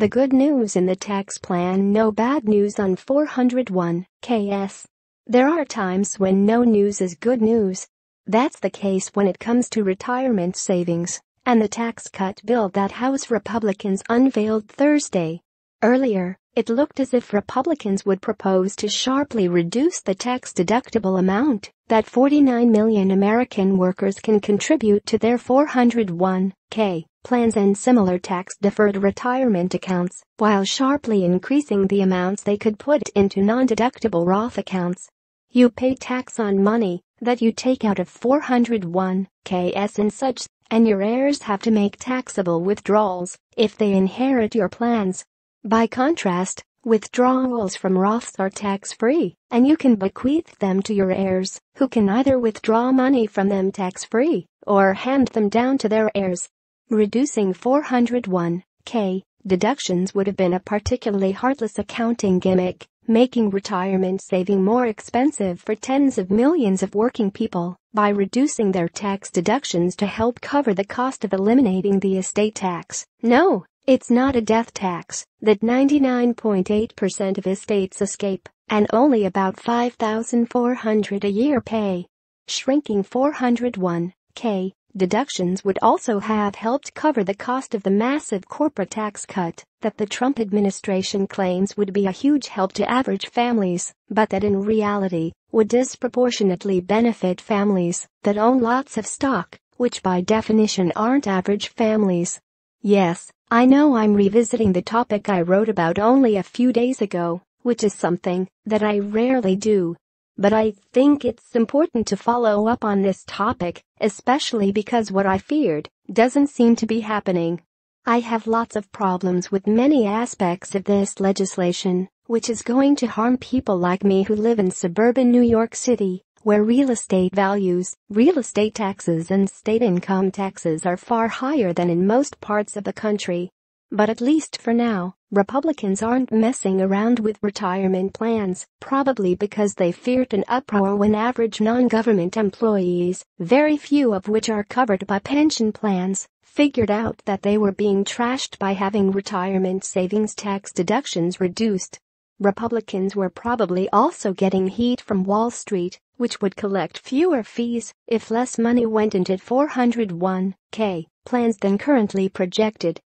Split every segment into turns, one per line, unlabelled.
The good news in the tax plan: no bad news on 401(k)s. There are times when no news is good news. That's the case when it comes to retirement savings and the tax cut bill that House Republicans unveiled Thursday. Earlier, it looked as if Republicans would propose to sharply reduce the tax-deductible amount that 49 million American workers can contribute to their 401(k) plans and similar tax-deferred retirement accounts, while sharply increasing the amounts they could put into nondeductible Roth accounts. You pay tax on money that you take out of 401(k)s and such, and your heirs have to make taxable withdrawals if they inherit your plans. By contrast, withdrawals from Roths are tax-free, and you can bequeath them to your heirs, who can either withdraw money from them tax-free or hand them down to their heirs. Reducing 401(k) deductions would have been a particularly heartless accounting gimmick, making retirement saving more expensive for tens of millions of working people by reducing their tax deductions to help cover the cost of eliminating the estate tax. No, it's not a death tax that 99.8% of estates escape and only about $5,400 a year pay. Shrinking 401(k) deductions would also have helped cover the cost of the massive corporate tax cut that the Trump administration claims would be a huge help to average families, but that in reality would disproportionately benefit families that own lots of stock, which by definition aren't average families. Yes, I know I'm revisiting the topic I wrote about only a few days ago, which is something that I rarely do. But I think it's important to follow up on this topic, especially because what I feared doesn't seem to be happening. I have lots of problems with many aspects of this legislation, which is going to harm people like me who live in suburban New York City, where real estate values, real estate taxes and state income taxes are far higher than in most parts of the country. But at least for now, Republicans aren't messing around with retirement plans, probably because they feared an uproar when average non-government employees, very few of which are covered by pension plans, figured out that they were being trashed by having retirement savings tax deductions reduced. Republicans were probably also getting heat from Wall Street, which would collect fewer fees if less money went into 401(k) plans than currently projected.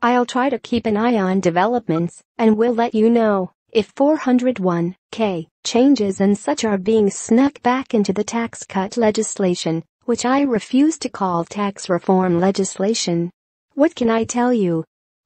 I'll try to keep an eye on developments and will let you know if 401(k) changes and such are being snuck back into the tax cut legislation, which I refuse to call tax reform legislation. What can I tell you?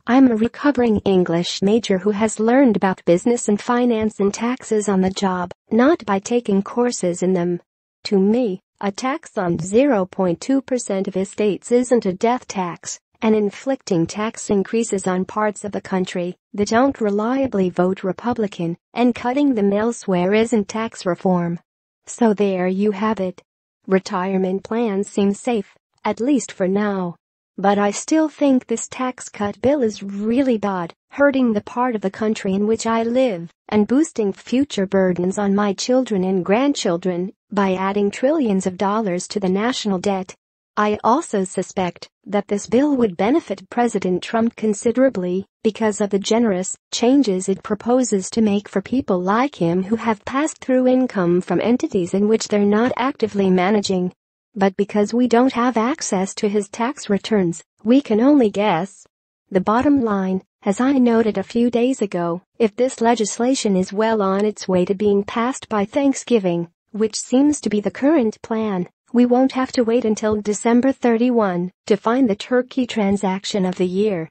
I'm a recovering English major who has learned about business and finance and taxes on the job, not by taking courses in them. To me, a tax on 0.2% of estates isn't a death tax, and inflicting tax increases on parts of the country that don't reliably vote Republican and cutting them elsewhere isn't tax reform. So there you have it. Retirement plans seem safe, at least for now. But I still think this tax cut bill is really bad, hurting the part of the country in which I live and boosting future burdens on my children and grandchildren by adding trillions of dollars to the national debt. I also suspect that this bill would benefit President Trump considerably because of the generous changes it proposes to make for people like him who have passed through income from entities in which they're not actively managing. But because we don't have access to his tax returns, we can only guess. The bottom line, as I noted a few days ago, if this legislation is well on its way to being passed by Thanksgiving, which seems to be the current plan, we won't have to wait until December 31 to find the turkey transaction of the year.